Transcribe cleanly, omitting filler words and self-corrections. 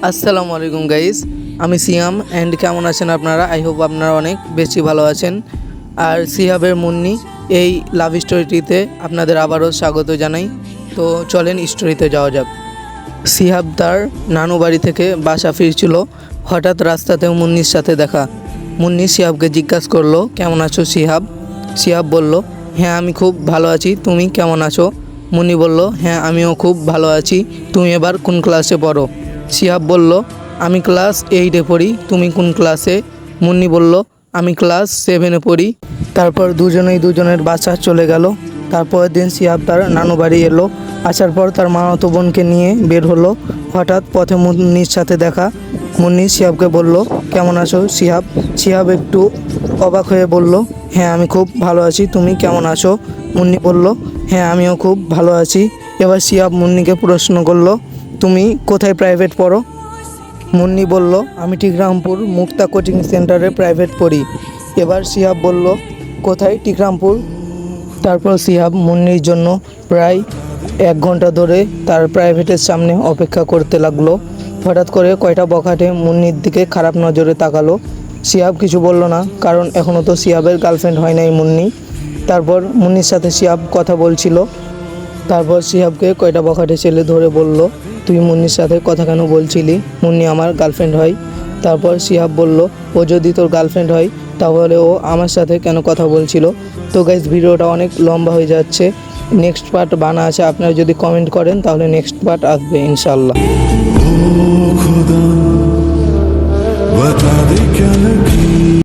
আসসালামু আলাইকুম গাইস, আমি সিয়াম অ্যান্ড কেমন আছেন আপনারা? আই হোপ আপনারা অনেক বেশি ভালো আছেন। আর সিহাবের মুন্নি এই লাভ স্টোরিটিতে আপনাদের আবারও স্বাগত জানাই। তো চলেন স্টোরিতে যাওয়া যাক। সিহাব তার নানু বাড়ি থেকে বাসা ফিরছিল, হঠাৎ রাস্তাতেও মুন্নির সাথে দেখা। মুন্নি সিহাবকে জিজ্ঞাসা করলো, কেমন আছো সিহাব? সিহাব বলল, হ্যাঁ আমি খুব ভালো আছি, তুমি কেমন আছো? মুন্নি বলল, হ্যাঁ আমিও খুব ভালো আছি। তুমি এবার কোন ক্লাসে পড়ো? সিহাব বলল, আমি ক্লাস 8-এ পড়ি। তুমি কোন ক্লাসে? মুন্নি বলল, আমি ক্লাস 7-এ পড়ি। তারপর দুজনেই দুজনের বাসা চলে গেল। তারপরের দিন সিহাব তার নানু বাড়ি এলো। আসার পর তার মামাতো বোনকে নিয়ে বের হলো। হঠাৎ পথে মুন্নির সাথে দেখা। মুন্নি সিহাবকে বলল, কেমন আছো সিহাব? সিহাব একটু অবাক হয়ে বলল, হ্যাঁ আমি খুব ভালো আছি, তুমি কেমন আছো? মুন্নি বলল, হ্যাঁ আমিও খুব ভালো আছি। এবার সিহাব মুন্নিকে প্রশ্ন করলো, তুমি কোথায় প্রাইভেট পড়ো? মুন্নি বলল, আমি টিকরামপুর মুক্তা কোচিং সেন্টারে প্রাইভেট পড়ি। এবার সিহাব বলল, কোথায় টিকরামপুর? তারপর সিহাব মুন্নির জন্য প্রায় 1 ঘন্টা ধরে তার প্রাইভেটের সামনে অপেক্ষা করতে লাগলো। হঠাৎ করে কয়টা বখাটে মুন্নির দিকে খারাপ নজরে তাকালো। সিহাব কিছু বলল না, কারণ এখনও তো সিহাবের গার্লফ্রেন্ড হয় নাই মুন্নি। তারপর মুন্নির সাথে সিহাব কথা বলছিল। তারপর সিহাবকে কয়টা বখাটে ছেলে ধরে বলল, তুই মুন্নির সাথে কথা কেন বলছিলি? মুন্নি আমার গার্লফ্রেন্ড হয়। তারপর সিহাব বলল, ও যদি তোর গার্লফ্রেন্ড হয় তাহলে ও আমার সাথে কেন কথা বলছিল? তো গাইস, ভিডিওটা অনেক লম্বা হয়ে যাচ্ছে, নেক্সট পার্ট বানা আছে। আপনারা যদি কমেন্ট করেন তাহলে নেক্সট পার্ট আসবে ইনশাল্লাহ।